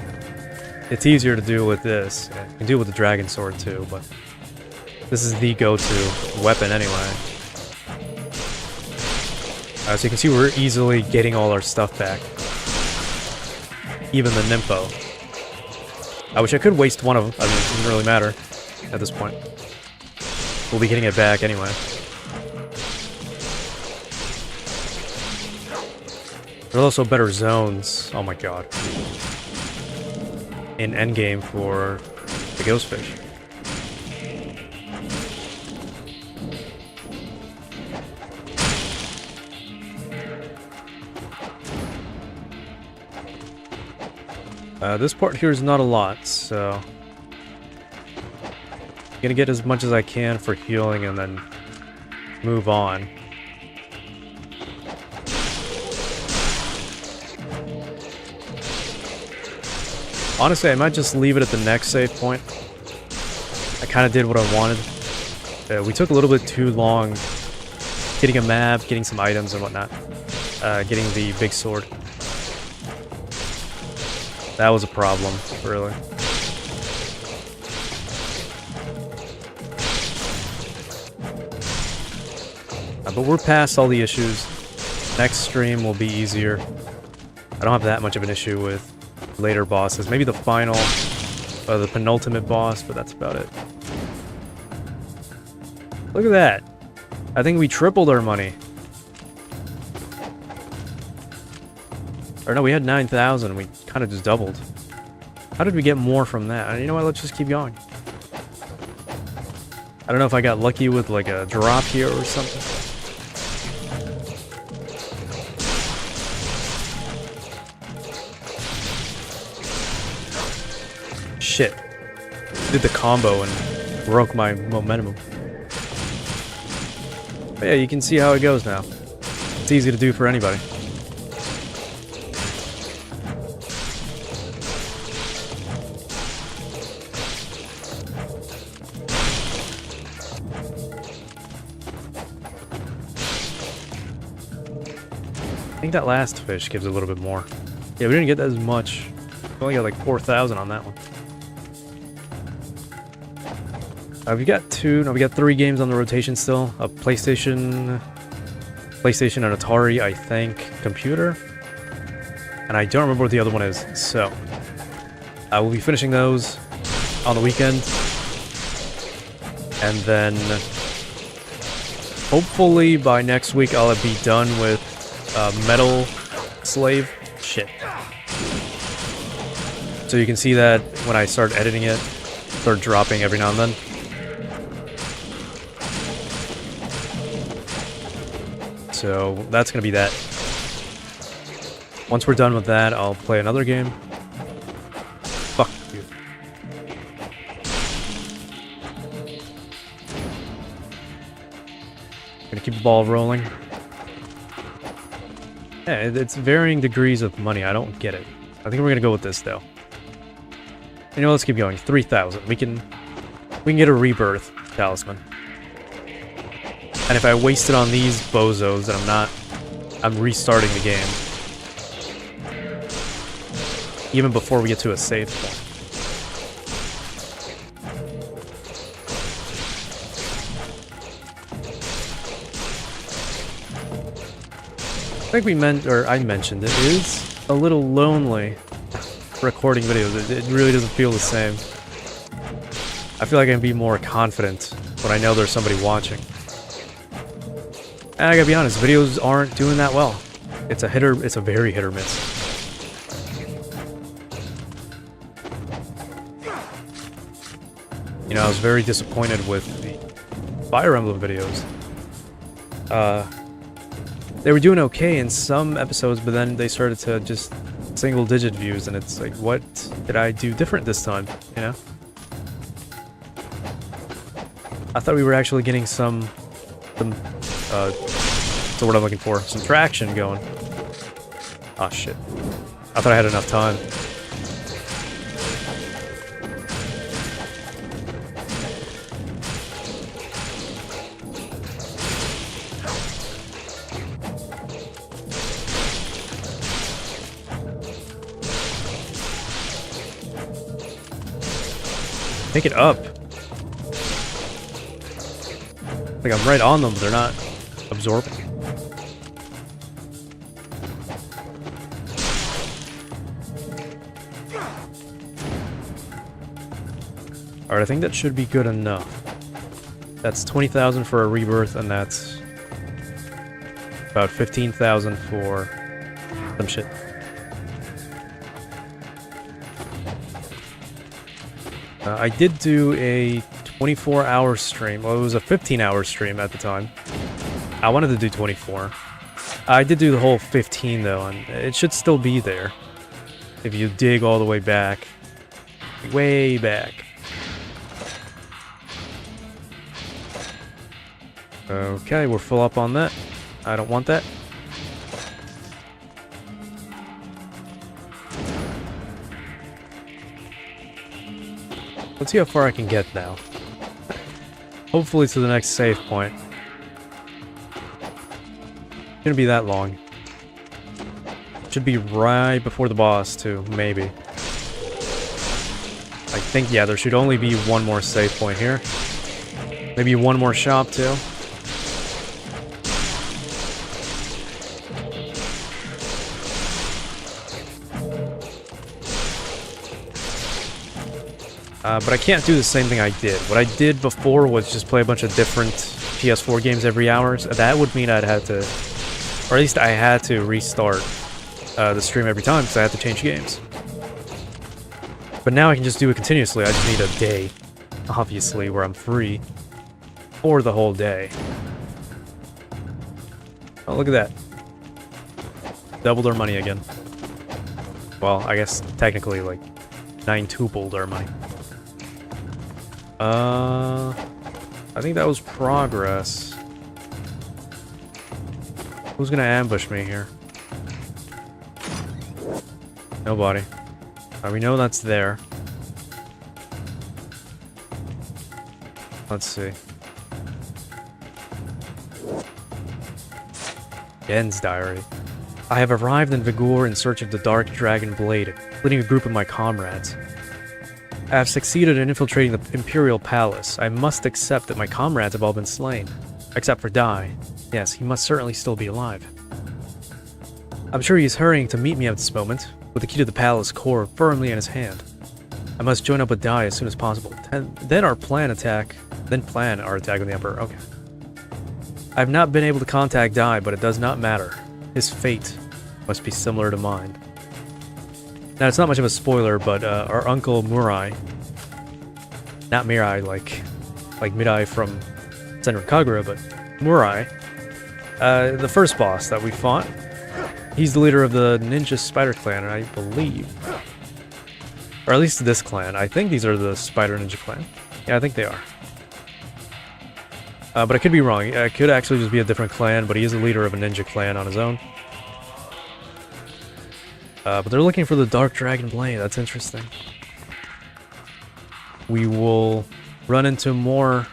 It's easier to do with this. You can do it with the dragon sword too, but this is the go-to weapon anyway. So you can see we're easily getting all our stuff back. Even the Nympho. I wish I could waste one of them. I mean, it doesn't really matter at this point. We'll be getting it back anyway. There's also better zones. Oh my god. In endgame for the ghost fish. This part here is not a lot, so I'm gonna get as much as I can for healing and then move on. Honestly, I might just leave it at the next save point. I kind of did what I wanted. We took a little bit too long getting a map, getting some items and whatnot. Getting the big sword. That was a problem, really. But we're past all the issues. Next stream will be easier. I don't have that much of an issue with later bosses. Maybe the final, the penultimate boss, but that's about it. Look at that. I think we tripled our money. Or no, we had 9,000. We kind of just doubled. How did we get more from that? You know what? Let's just keep going. I don't know if I got lucky with like a drop here or something. Shit. Did the combo and broke my momentum. But yeah, you can see how it goes now. It's easy to do for anybody. I think that last fish gives a little bit more. Yeah, we didn't get as much. We only got like 4,000 on that one. We got we got 3 games on the rotation still. A PlayStation and Atari, I think, computer. And I don't remember what the other one is, so we'll be finishing those on the weekend. And then hopefully by next week I'll be done with Metal Slave. Shit. So you can see that when I start editing it, start dropping every now and then. So that's gonna be that. Once we're done with that, I'll play another game. Fuck you. Gonna keep the ball rolling. Yeah, it's varying degrees of money. I don't get it. I think we're gonna go with this though. You know, let's keep going. 3,000. We can get a rebirth talisman. And if I waste it on these bozos, then I'm restarting the game. Even before we get to a save point. I think I mentioned it is a little lonely recording videos. It really doesn't feel the same. I feel like I can be more confident when I know there's somebody watching. And I gotta be honest, videos aren't doing that well. It's a very hit or miss. You know, I was very disappointed with the Fire Emblem videos. They were doing okay in some episodes, but then they started to just single-digit views, and it's like, what did I do different this time, you know? I thought we were actually getting some what's the word I'm looking for? Some traction going. Ah, shit. I thought I had enough time. Pick it up. Like I'm right on them, but they're not absorbing. Alright, I think that should be good enough. That's 20,000 for a rebirth, and that's about 15,000 for some shit. I did do a 24-hour stream. Well, it was a 15-hour stream at the time. I wanted to do 24. I did do the whole 15, though, and it should still be there. If you dig all the way back. Way back. Okay, we're full up on that. I don't want that. Let's see how far I can get now. Hopefully to the next save point. Shouldn't be that long. Should be right before the boss, too. Maybe. I think, yeah, there should only be one more save point here. Maybe one more shop, too. But I can't do the same thing I did. What I did before was just play a bunch of different PS4 games every hour. So that would mean I'd have to... Or at least I had to restart the stream every time because I had to change games. But now I can just do it continuously. I just need a day, obviously, where I'm free. Or the whole day. Oh, look at that. Doubled our money again. Well, I guess technically, like, 9-tupled our money. I think that was progress. Who's gonna ambush me here? Nobody. We know that's there. Let's see. Gen's diary. I have arrived in Vigor in search of the Dark Dragon Blade, leading a group of my comrades. I have succeeded in infiltrating the Imperial Palace. I must accept that my comrades have all been slain. Except for Dai. Yes, he must certainly still be alive. I'm sure he is hurrying to meet me at this moment, with the key to the palace core firmly in his hand. I must join up with Dai as soon as possible. Then plan our attack on the Emperor. Okay. I have not been able to contact Dai, but it does not matter. His fate must be similar to mine. Now, it's not much of a spoiler, but our uncle Murai, not Mirai like Mirai from Senran Kagura, but Murai, the first boss that we fought, he's the leader of the Ninja Spider Clan, I believe. Or at least this clan. I think these are the Spider Ninja Clan. Yeah, I think they are. But I could be wrong. It could actually just be a different clan, but he is the leader of a ninja clan on his own. But they're looking for the Dark Dragon Blade. That's interesting. We will run into more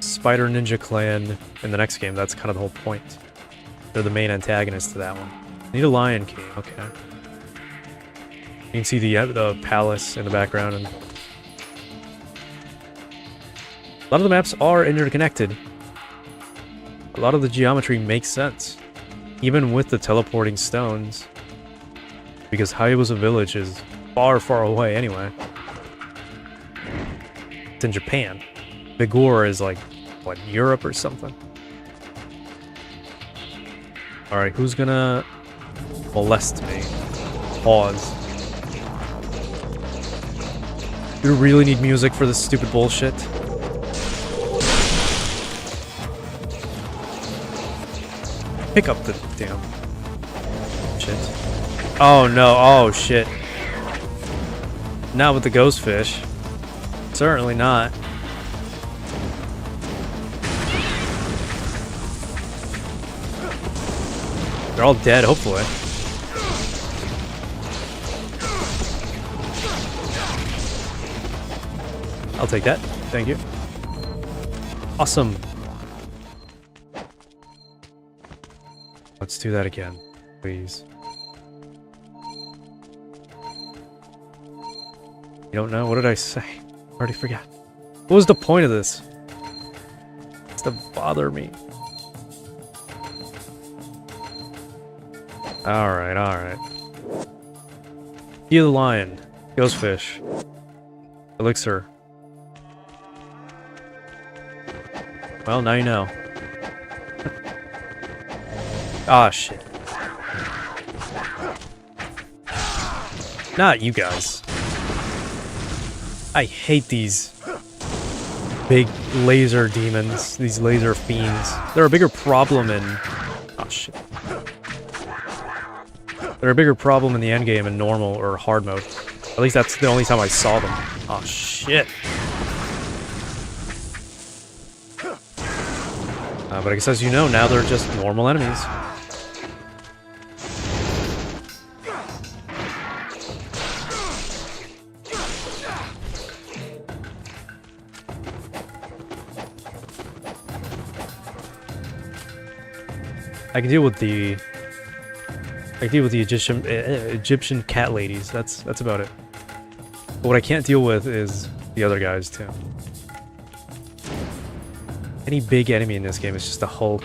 Spider Ninja Clan in the next game. That's kind of the whole point. They're the main antagonist to that one. Need a Lion King. Okay. You can see the palace in the background. And a lot of the maps are interconnected. A lot of the geometry makes sense. Even with the teleporting stones. Because Hayabusa Village is far, far away anyway. It's in Japan. Vigor is like, what, Europe or something? Alright, who's gonna molest me? Pause. Do we really need music for this stupid bullshit? Pick up the damn shit. Oh no, oh shit. Not with the ghost fish. Certainly not. They're all dead, hopefully. I'll take that. Thank you. Awesome. Let's do that again, please. You don't know? What did I say? I already forgot. What was the point of this? It's to bother me. Alright, alright. Key of the Lion. Ghostfish. Elixir. Well, now you know. Ah, shit. Not you guys. I hate these big laser demons, these laser fiends. They're a bigger problem in... Oh, shit. They're a bigger problem in the endgame in normal or hard mode. At least that's the only time I saw them. Oh, shit. But I guess as you know, now they're just normal enemies. I can deal with the Egyptian cat ladies. That's about it. But what I can't deal with is the other guys too. Any big enemy in this game is just a Hulk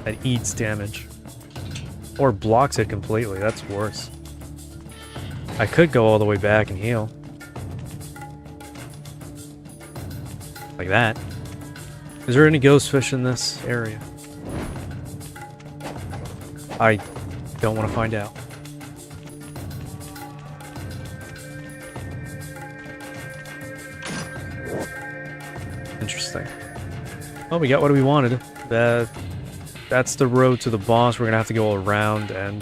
that eats damage. Or blocks it completely, that's worse. I could go all the way back and heal. Like that. Is there any ghost fish in this area? I don't want to find out. Interesting. Oh, we got what we wanted. That's the road to the boss. We're gonna have to go around and...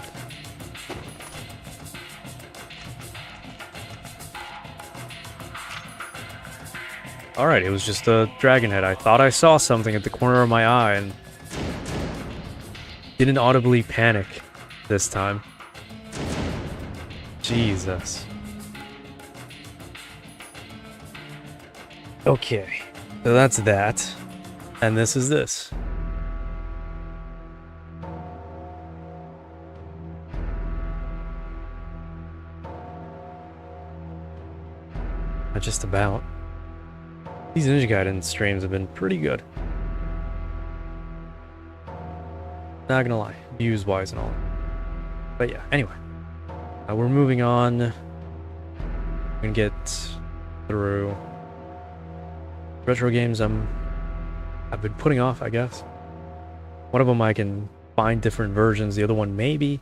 Alright, it was just a dragon head. I thought I saw something at the corner of my eye and... didn't audibly panic this time. Jesus. Okay, so that's that. And this is this. Not just about. These Ninja Gaiden streams have been pretty good. Not gonna lie, views-wise and all. But yeah, anyway. We're moving on. We're gonna get through retro games I've been putting off, I guess. One of them I can find different versions, the other one maybe.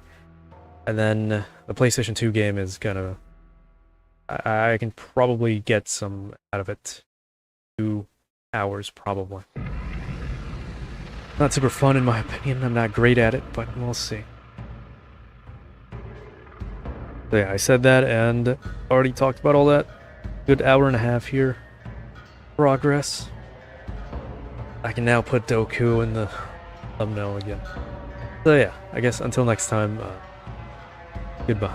And then the PlayStation 2 game is gonna... I can probably get some out of it. 2 hours, probably. Not super fun in my opinion, I'm not great at it, but we'll see. So yeah, I said that and already talked about all that. Good hour and a half here. Progress. I can now put Doku in the thumbnail again. So yeah, I guess until next time, goodbye.